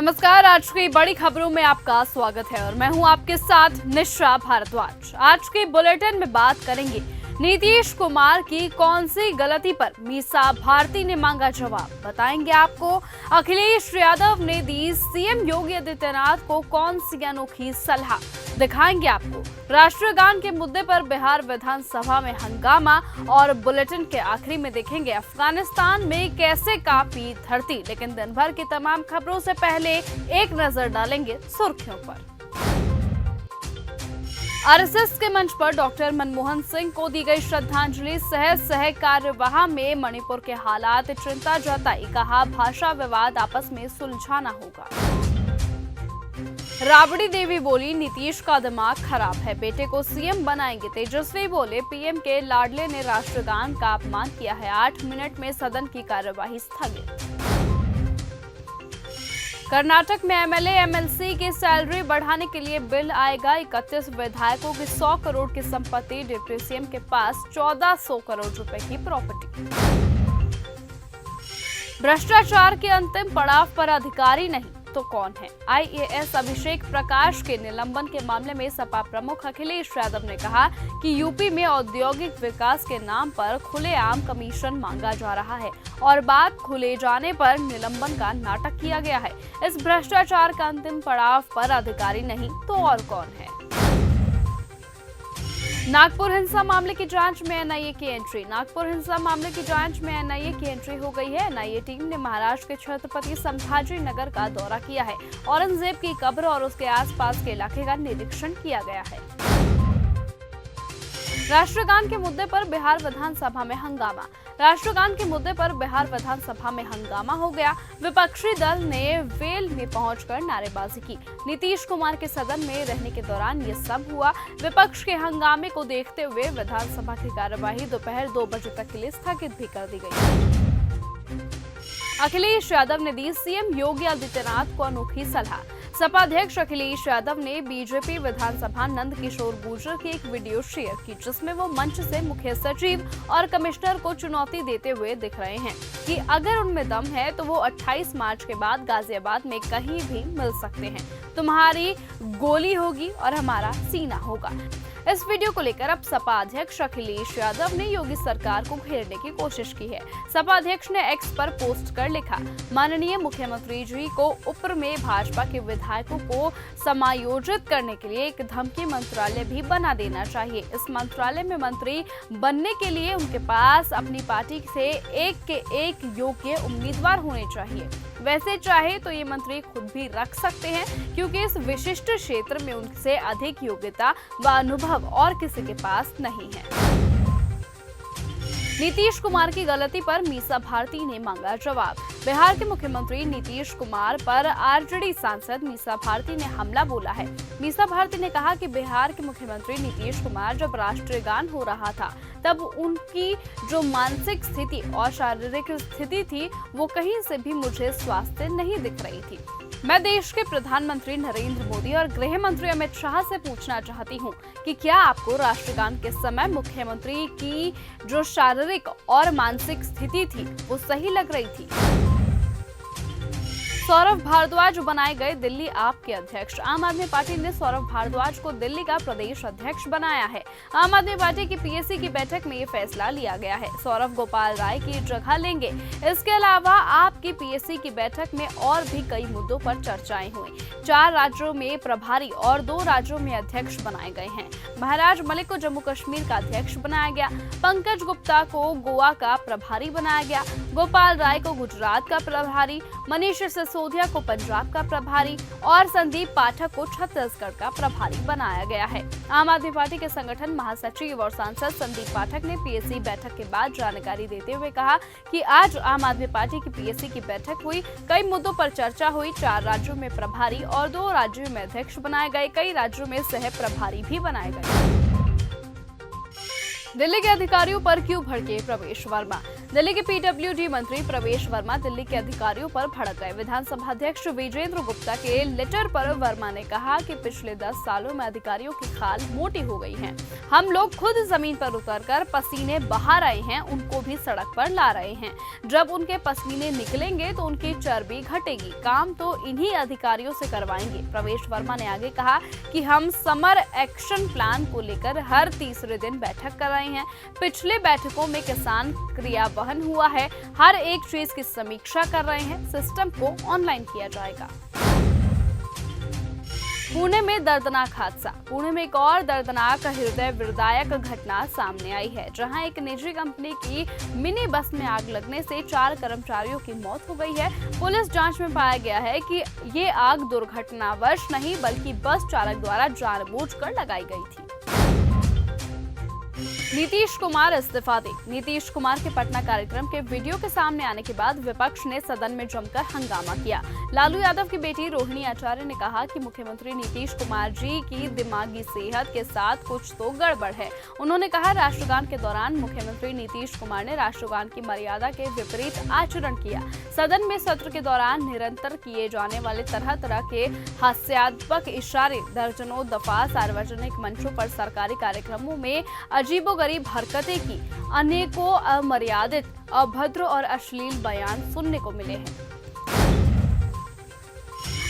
नमस्कार, आज की बड़ी खबरों में आपका स्वागत है और मैं हूं आपके साथ निशा भारद्वाज। आज के बुलेटिन में बात करेंगे नीतीश कुमार की कौन सी गलती पर मीसा भारती ने मांगा जवाब। बताएंगे आपको अखिलेश यादव ने दी सीएम योगी आदित्यनाथ को कौन सी अनोखी सलाह। दिखाएंगे आपको राष्ट्रीय गान के मुद्दे पर बिहार विधानसभा में हंगामा और बुलेटिन के आखिरी में देखेंगे अफगानिस्तान में कैसे कांपी धरती। लेकिन दिन भर की तमाम खबरों से पहले एक नजर डालेंगे सुर्खियों पर। आरएसएस के मंच पर डॉक्टर मनमोहन सिंह को दी गई श्रद्धांजलि। सह कार्यवाह में मणिपुर के हालात चिंता जताई। कहा भाषा विवाद आपस में सुलझाना होगा। राबड़ी देवी बोली नीतीश का दिमाग खराब है, बेटे को सीएम बनाएंगे। तेजस्वी बोले पीएम के लाडले ने राष्ट्रगान का अपमान किया है। 8 मिनट में सदन की कार्यवाही स्थगित। कर्नाटक में एमएलए एमएलसी की सैलरी बढ़ाने के लिए बिल आएगा। 31 विधायकों की 100 करोड़ की संपत्ति। डिप्टी सीएम के पास 1400 करोड़ रुपए की प्रॉपर्टी। भ्रष्टाचार के अंतिम पड़ाव पर अधिकारी नहीं तो कौन है। आईएएस अभिषेक प्रकाश के निलंबन के मामले में सपा प्रमुख अखिलेश यादव ने कहा कि यूपी में औद्योगिक विकास के नाम पर खुलेआम कमीशन मांगा जा रहा है और बात खुले जाने पर निलंबन का नाटक किया गया है। इस भ्रष्टाचार का अंतिम पड़ाव पर अधिकारी नहीं तो और कौन है। नागपुर हिंसा मामले की जांच में एनआईए की एंट्री। नागपुर हिंसा मामले की जांच में एनआईए की एंट्री हो गई है। एनआईए टीम ने महाराष्ट्र के छत्रपति संभाजी नगर का दौरा किया है। औरंगजेब की कब्र और उसके आसपास के इलाके का निरीक्षण किया गया है। राष्ट्रगान के मुद्दे पर बिहार विधानसभा में हंगामा। राष्ट्रगान के मुद्दे पर बिहार विधानसभा में हंगामा हो गया। विपक्षी दल ने वेल में पहुंचकर नारेबाजी की। नीतीश कुमार के सदन में रहने के दौरान ये सब हुआ। विपक्ष के हंगामे को देखते हुए विधानसभा की कार्यवाही दोपहर 2 बजे तक के लिए स्थगित भी कर दी गई। अखिलेश यादव ने दी सीएम योगी आदित्यनाथ को अनोखी सलाह। सपा अध्यक्ष अखिलेश यादव ने बीजेपी विधानसभा नंद किशोर गुर्जर की एक वीडियो शेयर की, जिसमें वो मंच से मुख्य सचिव और कमिश्नर को चुनौती देते हुए दिख रहे हैं कि अगर उनमें दम है तो वो 28 मार्च के बाद गाजियाबाद में कहीं भी मिल सकते हैं। तुम्हारी गोली होगी और हमारा सीना होगा। इस वीडियो को लेकर अब सपा अध्यक्ष अखिलेश यादव ने योगी सरकार को घेरने की कोशिश की है। सपा अध्यक्ष ने एक्स पर पोस्ट कर लिखा, माननीय मुख्यमंत्री जी को उप्र में भाजपा के विधायकों को समायोजित करने के लिए एक धमकी मंत्रालय भी बना देना चाहिए। इस मंत्रालय में मंत्री बनने के लिए उनके पास अपनी पार्टी से एक के एक योग्य उम्मीदवार होने चाहिए। वैसे चाहे तो ये मंत्री खुद भी रख सकते हैं, क्योंकि इस विशिष्ट क्षेत्र में उनसे अधिक योग्यता व अनुभव और किसी के पास नहीं है। नीतीश कुमार की गलती पर मीसा भारती ने मांगा जवाब। बिहार के मुख्यमंत्री नीतीश कुमार पर आरजेडी सांसद मीसा भारती ने हमला बोला है। मीसा भारती ने कहा कि बिहार के मुख्यमंत्री नीतीश कुमार जब राष्ट्रीय गान हो रहा था तब उनकी जो मानसिक स्थिति और शारीरिक स्थिति थी वो कहीं से भी मुझे स्वास्थ्य नहीं दिख रही थी। मैं देश के प्रधानमंत्री नरेंद्र मोदी और गृह मंत्री अमित शाह से पूछना चाहती हूं कि क्या आपको राष्ट्रगान के समय मुख्यमंत्री की जो शारीरिक और मानसिक स्थिति थी वो सही लग रही थी। सौरभ भारद्वाज बनाए गए दिल्ली आप के अध्यक्ष। आम आदमी पार्टी ने सौरभ भारद्वाज को दिल्ली का प्रदेश अध्यक्ष बनाया है। आम आदमी पार्टी की पीएसी की बैठक में ये फैसला लिया गया है। सौरभ गोपाल राय की जगह लेंगे। इसके अलावा आपकी पीएसी की बैठक में और भी कई मुद्दों पर चर्चाएं हुई। 4 राज्यों में प्रभारी और 2 राज्यों में अध्यक्ष बनाए गए हैं। महाराज मलिक को जम्मू कश्मीर का अध्यक्ष बनाया गया। पंकज गुप्ता को गोवा का प्रभारी बनाया गया। गोपाल राय को गुजरात का प्रभारी, मनीष सिसोदिया को पंजाब का प्रभारी और संदीप पाठक को छत्तीसगढ़ का प्रभारी बनाया गया है। आम आदमी पार्टी के संगठन महासचिव और सांसद संदीप पाठक ने पीएसी बैठक के बाद जानकारी देते हुए कहा कि आज आम आदमी पार्टी की पीएसी की बैठक हुई। कई मुद्दों पर चर्चा हुई। 4 राज्यों में प्रभारी और 2 राज्यों में अध्यक्ष बनाए गए। कई राज्यों में सह प्रभारी भी बनाए गए। दिल्ली के अधिकारियों पर क्यों भड़के प्रवेश वर्मा। दिल्ली के पीडब्ल्यूडी मंत्री प्रवेश वर्मा दिल्ली के अधिकारियों पर भड़क गए। विधानसभा अध्यक्ष विजेंद्र गुप्ता के लेटर पर वर्मा ने कहा कि पिछले 10 सालों में अधिकारियों की खाल मोटी हो गई है। हम लोग खुद जमीन पर उतरकर पसीने बहा रहे हैं, उनको भी सड़क पर ला रहे हैं। जब उनके पसीने निकलेंगे तो उनकी चर्बी घटेगी। काम तो इन्हीं अधिकारियों से करवाएंगे। प्रवेश वर्मा ने आगे कहा कि हम समर एक्शन प्लान को लेकर हर तीसरे दिन बैठक कर रहे हैं। पिछले बैठकों में किसान क्रियावहन हुआ है, हर एक चीज की समीक्षा कर रहे हैं। सिस्टम को ऑनलाइन किया जाएगा। पुणे में दर्दनाक हादसा। पुणे में एक और दर्दनाक हृदय विदारक घटना सामने आई है, जहां एक निजी कंपनी की मिनी बस में आग लगने से 4 कर्मचारियों की मौत हो गई है। पुलिस जांच में पाया गया है कि ये आग दुर्घटनावश नहीं बल्कि बस चालक द्वारा जानबूझकर लगाई गई थी। नीतीश कुमार इस्तीफा दे। नीतीश कुमार के पटना कार्यक्रम के वीडियो के सामने आने के बाद विपक्ष ने सदन में जमकर हंगामा किया। लालू यादव की बेटी रोहिणी आचार्य ने कहा कि मुख्यमंत्री नीतीश कुमार जी की दिमागी सेहत के साथ कुछ तो गड़बड़ है। उन्होंने कहा, राष्ट्रगान के दौरान मुख्यमंत्री नीतीश कुमार ने राष्ट्रगान की मर्यादा के विपरीत आचरण किया। सदन में सत्र के दौरान निरंतर किए जाने वाले तरह तरह के हास्यात्मक इशारे, दर्जनों दफा सार्वजनिक मंचों पर सरकारी कार्यक्रमों में अजीबोगरीब हरकतें की, अनेकों अमर्यादित, अभद्र और अश्लील बयान सुनने को मिले हैं।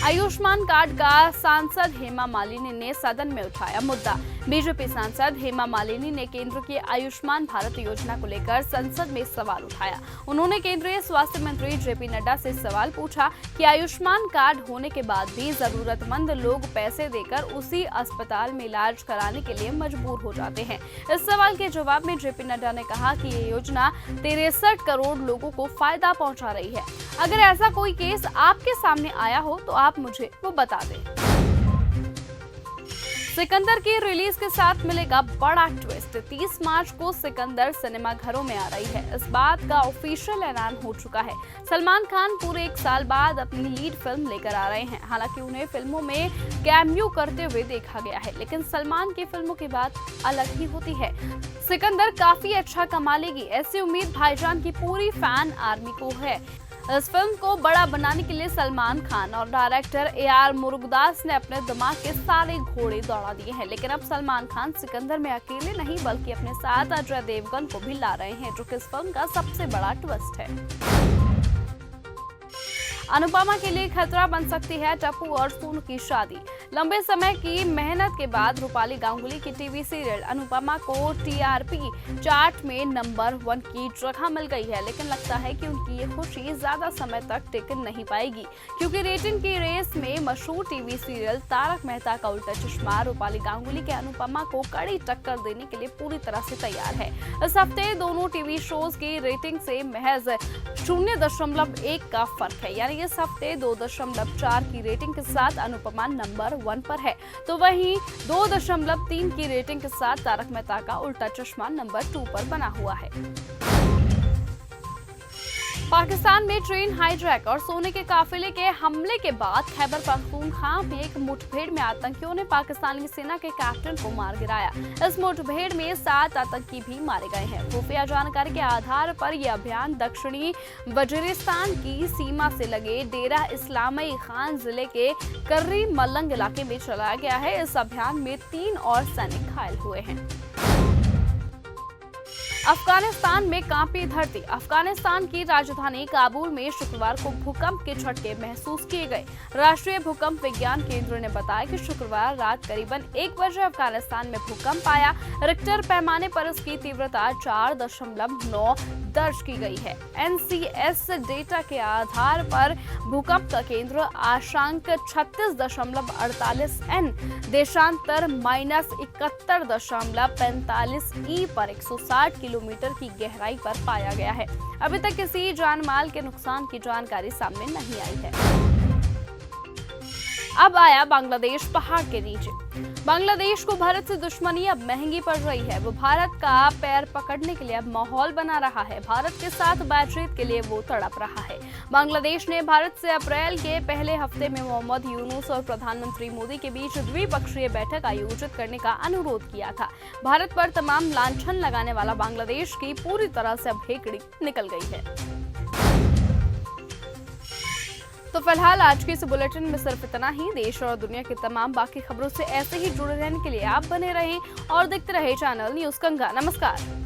आयुष्मान कार्ड का सांसद हेमा मालिनी ने सदन में उठाया मुद्दा। बीजेपी सांसद हेमा मालिनी ने केंद्र की आयुष्मान भारत योजना को लेकर संसद में सवाल उठाया। उन्होंने केंद्रीय स्वास्थ्य मंत्री जेपी नड्डा से सवाल पूछा कि आयुष्मान कार्ड होने के बाद भी जरूरतमंद लोग पैसे देकर उसी अस्पताल में इलाज कराने के लिए मजबूर हो जाते हैं। इस सवाल के जवाब में जेपी नड्डा ने कहा कि ये योजना 63 करोड़ लोगों को फायदा पहुंचा रही है। अगर ऐसा कोई केस आपके सामने आया हो तो आप मुझे वो बता दें। सिकंदर की रिलीज के साथ मिलेगा बड़ा ट्विस्ट। 30 मार्च को सिकंदर सिनेमा घरों में आ रही है। इस बात का ऑफिशियल ऐलान हो चुका है। सलमान खान पूरे 1 साल बाद अपनी लीड फिल्म लेकर आ रहे हैं। हालांकि उन्हें फिल्मों में कैमियो करते हुए देखा गया है, लेकिन सलमान की फिल्मों की बात अलग ही होती है। सिकंदर काफी अच्छा कमा लेगी, ऐसी उम्मीद भाईजान की पूरी फैन आर्मी को है। इस फिल्म को बड़ा बनाने के लिए सलमान खान और डायरेक्टर AR मुरुगदास ने अपने दिमाग के सारे घोड़े दौड़ा दिए हैं। लेकिन अब सलमान खान सिकंदर में अकेले नहीं बल्कि अपने साथ अजय देवगन को भी ला रहे हैं, जो कि इस फिल्म का सबसे बड़ा ट्विस्ट है। अनुपमा के लिए खतरा बन सकती है टप्पू और सोनू की शादी। लंबे समय की मेहनत के बाद रूपाली गांगुली की टीवी सीरियल अनुपमा को TRP चार्ट में नंबर 1 की जगह मिल गई है, लेकिन लगता है कि उनकी ये खुशी ज्यादा समय तक टिक नहीं पाएगी, क्योंकि रेटिंग की रेस में मशहूर टीवी सीरियल तारक मेहता का उल्टा चश्मा रूपाली गांगुली के अनुपमा को कड़ी टक्कर देने के लिए पूरी तरह से तैयार है। इस हफ्ते दोनों टीवी शोज की रेटिंग से महज 0.1 का फर्क है, यानी इस हफ्ते 2.4 की रेटिंग के साथ अनुपमा नंबर 1 पर है, तो वहीं 2.3 की रेटिंग के साथ तारक मेहता का उल्टा चश्मा नंबर 2 पर बना हुआ है। पाकिस्तान में ट्रेन हाईजैक और सोने के काफिले के हमले के बाद खैबर पख्तूनख्वा में एक मुठभेड़ में आतंकियों ने पाकिस्तानी सेना के कैप्टन को मार गिराया। इस मुठभेड़ में 7 आतंकी भी मारे गए हैं। खुफिया जानकारी के आधार पर यह अभियान दक्षिणी वजीरिस्तान की सीमा से लगे डेरा इस्लामी खान जिले के कर्री मलंग इलाके में चलाया गया है। इस अभियान में 3 और सैनिक घायल हुए हैं। अफगानिस्तान में कांपी धरती। अफगानिस्तान की राजधानी काबुल में शुक्रवार को भूकंप के झटके महसूस किए गए। राष्ट्रीय भूकंप विज्ञान केंद्र ने बताया कि शुक्रवार रात करीबन 1 बजे अफगानिस्तान में भूकंप आया। रिक्टर पैमाने पर इसकी तीव्रता 4.9 दर्ज की गई है। NCS डेटा के आधार पर भूकंप का केंद्र आशांक 36.48 N, देशांतर -71.45 E पर 160 किलोमीटर की गहराई पर पाया गया है। अभी तक किसी जानमाल के नुकसान की जानकारी सामने नहीं आई है। अब आया बांग्लादेश पहाड़ के नीचे। बांग्लादेश को भारत से दुश्मनी अब महंगी पड़ रही है। वो भारत का पैर पकड़ने के लिए अब माहौल बना रहा है। भारत के साथ बातचीत के लिए वो तड़प रहा है। बांग्लादेश ने भारत से अप्रैल के पहले हफ्ते में मोहम्मद यूनुस और प्रधानमंत्री मोदी के बीच द्विपक्षीय बैठक आयोजित करने का अनुरोध किया था। भारत पर तमाम लांछन लगाने वाला बांग्लादेश की पूरी तरह से अब हेकड़ी निकल गई है। तो फिलहाल आज की इस बुलेटिन में सिर्फ इतना ही। देश और दुनिया की तमाम बाकी खबरों से ऐसे ही जुड़े रहने के लिए आप बने रहें और देखते रहे चैनल न्यूज़ गंगा। नमस्कार।